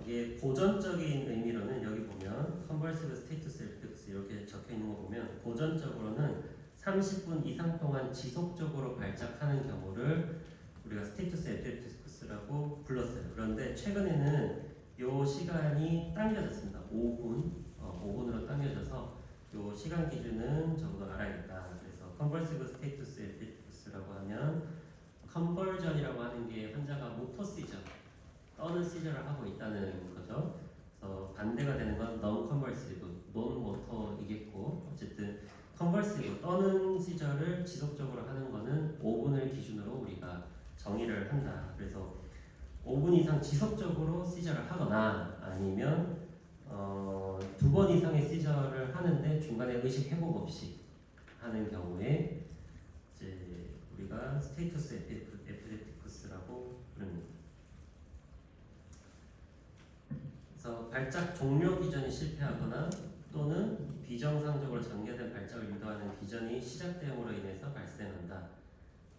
이게 고전적인 의미로는 여기 보면 컨버시브 스테이투스 에피티쿠스 이렇게 적혀 있는 거 보면 고전적으로는 30분 이상 동안 지속적으로 발작하는 경우를 우리가 스테이투스 에피티쿠스라고 불렀어요. 그런데 최근에는 이 시간이 당겨졌습니다. 5분으로 당겨져서 이 시간 기준은 적어도 알아야겠다. 그래서 컨버시브 스테이투스 에피티쿠스라고 하면 컨버전이라고 하는 게 환자가 모터 시저, 떠는 시저를 하고 있다는 거죠. 그래서 반대가 되는 건 non convulsive, non motor이겠고 어쨌든 컨버시브 떠는 시저를 지속적으로 하는 거는 5분을 기준으로 우리가 정의를 한다. 그래서 5분 이상 지속적으로 시저를 하거나 아니면 2번 이상의 시저를 하는데 중간에 의식 회복 없이 하는 경우에 이제 우리가 스테이투스 에피레티쿠스라고 부릅니다. 그래서 발작 종료 기전이 실패하거나 또는 비정상적으로 전개된 발작을 유도하는 기전이 시작됨으로 인해서 발생한다.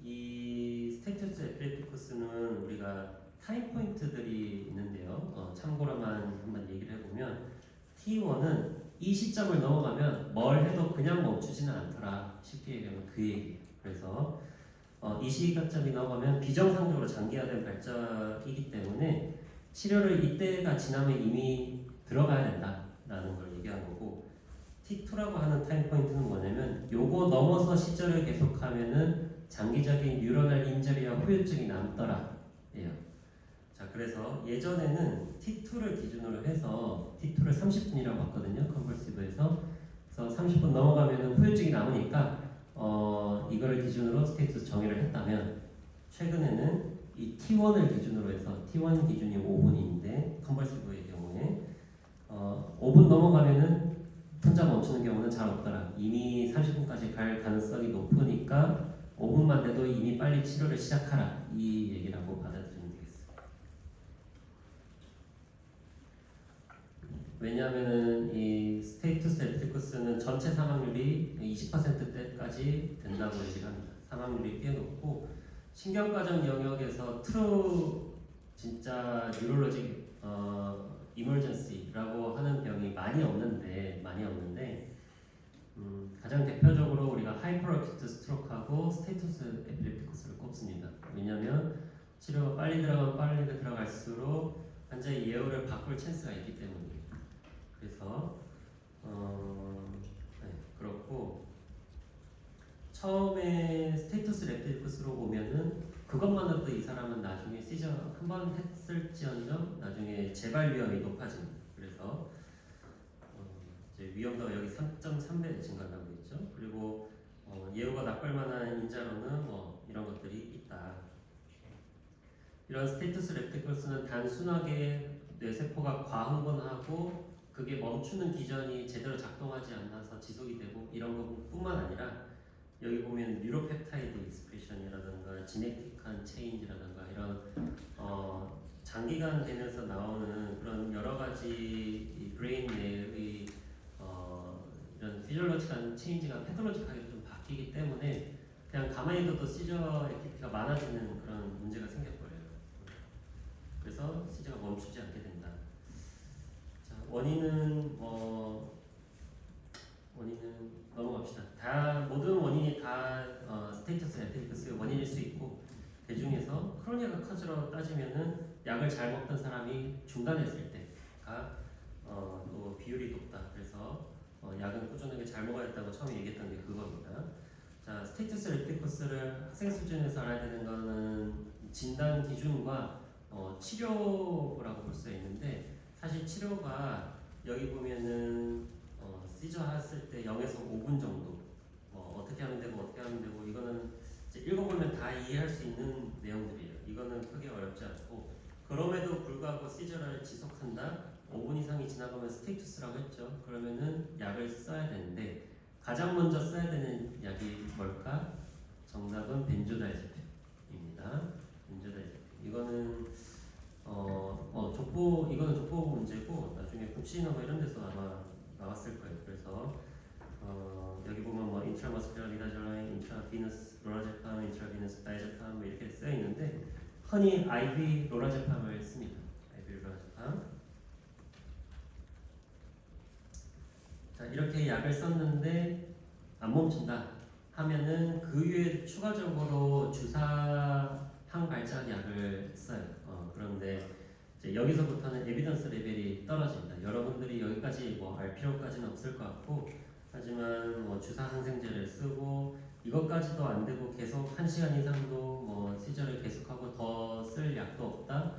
이 스테이투스 에피레티쿠스는 우리가 타임 포인트들이 있는데요. 참고로만 한번 얘기를 해보면 T1은 이 시점을 넘어가면 뭘 해도 그냥 멈추지는 않더라. 쉽게 얘기하면 그 얘기예요. 그래서 이 시점이 넘어가면 비정상적으로 장기화된 발작이기 때문에 치료를 이때가 지나면 이미 들어가야 된다라는 걸 얘기한 거고 T2라고 하는 타임 포인트는 뭐냐면 요거 넘어서 시절을 계속하면은 장기적인 뉴러널 인저리와 후유증이 남더라 예요. 자 그래서 예전에는 T2를 기준으로 해서 T2를 30분이라고 봤거든요. 컨버시브에서 그래서 30분 넘어가면은 후유증이 남으니까 이거를 기준으로 스테이투스 정의를 했다면 최근에는 이 T1을 기준으로 해서 T1 기준이 5분인데 컨버시브의 경우에 5분 넘어가면은 혼자 멈추는 경우는 잘 없더라. 이미 30분까지 갈 가능성이 높으니까 5분만 돼도 이미 빨리 치료를 시작하라. 이 얘기라고 받아들이면 되겠어요. 왜냐하면은 이 스테이투스 에피티쿠스는 전체 사망률이 20%대까지 된다고 얘기를 합니다. 사망률이 꽤 높고 신경과정 영역에서 트루 진짜 뉴럴로직 이멀전시라고 하는 병이 많이 없는데 가장 대표적으로 우리가 하이퍼어큐트 스트로크하고 스테이투스 에피레티쿠스를 꼽습니다. 왜냐하면 치료가 빨리 들어가면 빨리 들어갈수록 환자의 예후를 바꿀 찬스가 있기 때문이에요. 그래서 네, 그렇고 처음에 스테이터스 레프티쿠스로 오면은 그것만으로도 이 사람은 나중에 시저 한 번 했을지언정 나중에 재발 위험이 높아집니다. 그래서 이제 위험도가 여기 3.3배 증가하고 있죠. 그리고 예후가 나쁠 만한 인자로는 뭐 이런 것들이 있다. 이런 스테이터스 레프티쿠스는 단순하게 뇌세포가 과흥분하고 그게 멈추는 기전이 제대로 작동하지 않아서 지속이 되고 이런 것뿐만 아니라 여기 보면 뉴로펩타이드 익스프레션이라든가 지네틱한 체인지라든가 이런 장기간 되면서 나오는 그런 여러 가지 이 브레인 내의 이런 피지올로지컬한 체인지가 패톨로지컬하게 좀 바뀌기 때문에 그냥 가만히 둬도 시저 액티비티가 많아지는 그런 문제가 생겨버려요. 그래서 시저가 멈추지 않게 된다. 자, 원인은 넘어갑시다. 모든 원인이 다 스테이터스 에피디크스의 원인일 수 있고 그 중에서 크로니아가 커즈로 따지면은 약을 잘 먹던 사람이 중단했을 때가 또 비율이 높다. 그래서 약은 꾸준하게 잘 먹어야 했다고 처음에 얘기했던 게 그겁니다. 자, 스테이터스 에피디크스를 학생 수준에서 알아야 되는 거는 진단 기준과 치료라고 볼 수가 있는데 사실 치료가 여기 보면은 시저 했을 때 0에서 5분 정도 어떻게 하면 되고 어떻게 하면 되고 이거는 이제 읽어보면 다 이해할 수 있는 내용들이에요. 이거는 크게 어렵지 않고 그럼에도 불구하고 시저를 지속한다 5분 이상이 지나가면 스테이투스라고 했죠. 그러면은 약을 써야 되는데 가장 먼저 써야 되는 약이 뭘까? 정답은 벤조다이제펜입니다. 벤조다이제펜 이거는 이거는 족보 문제고 나중에 국시나 뭐 이런 데서 아마 나왔을 거예요. 그래서 여기 보면 뭐 인트라머스큘러 미다졸라인, 인트라비너스 로라제팜, 인트라비너스 다이제팜 뭐 이렇게 쓰여 있는데 흔히 IV 로라제팜을 씁니다. IV 로라제팜. 자 이렇게 약을 썼는데 안 멈춘다 하면은 그 위에 추가적으로 주사 항발작 약을 써요. 그런데 이제 여기서부터는 에비던스 레벨이 떨어집니다. 여러분들이 여기까지 뭐 알 필요까지는 없을 것 같고 하지만 뭐 주사 항생제를 쓰고 이것까지도 안 되고 계속 1시간 이상도 뭐 시저를 계속하고 더 쓸 약도 없다.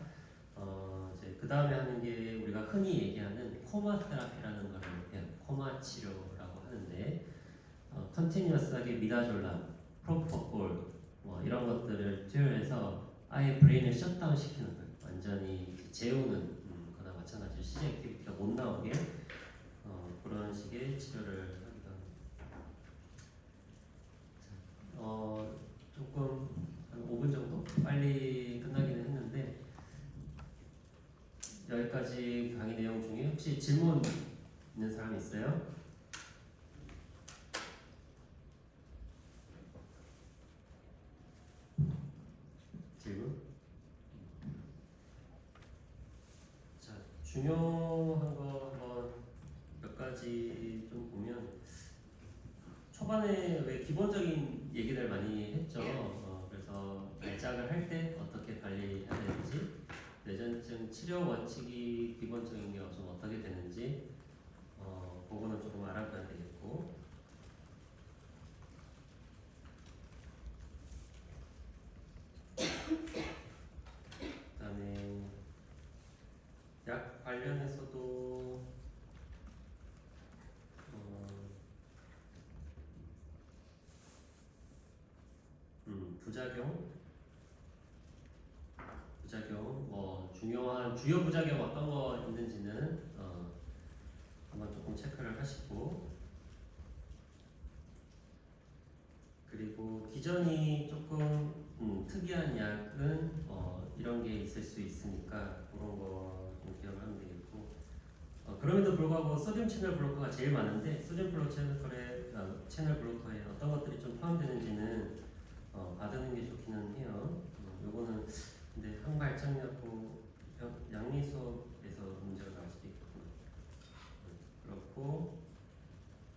이제 그 다음에 하는 게 우리가 흔히 얘기하는 코마 테라피라는 거를 해요. 코마 치료라고 하는데 컨티뉴어스하게 미다졸람, 프로포폴 뭐 이런 것들을 투여해서 아예 브레인을 셧다운 시키는 거예요. 완전히 재우는 거나 마찬가지로 시저 액티비티가 못 나오게 그런 식의 치료를 하기도 합니다. 조금 한 5분 정도 빨리 끝나기는 했는데 여기까지 강의 내용 중에 혹시 질문 있는 사람 있어요? 질문? 자, 중요한 거 한번 몇 가지 좀 보면 초반에 왜 기본적인 얘기들 많이 했죠. 그래서 발작을 할 때 어떻게 관리해야 되는지, 뇌전증 치료 원칙이 기본적인 게 좀 어떻게 되는지, 그거는 조금 알아봐야 되겠고, 그다음에 약 관련해서도 부작용, 뭐 중요한 주요 부작용 어떤 거 있는지는 한번 조금 체크를 하시고, 그리고 기전이 조금 특이한 약은 이런 게 있을 수 있으니까 그런 거 좀 기억을 하면 되겠고, 그럼에도 불구하고 소듐 채널 블로커가 제일 많은데 소듐 채널 블로커에 어떤 것들이 좀 포함되는지는 받는 게 좋기는 해요. 요거는 근데 항발작약고 양리 수업에서 문제가 나올 수도 있겠구나. 그렇고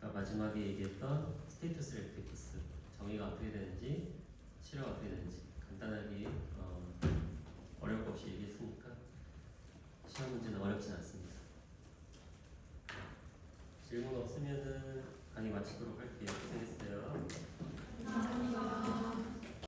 마지막에 얘기했던 스테이터스 레프티쿠스 정의가 어떻게 되는지 치료가 어떻게 되는지 간단하게 어려울 거 없이 얘기했으니까 시험 문제는 어렵진 않습니다. 질문 없으면은 강의 마치도록 할게요.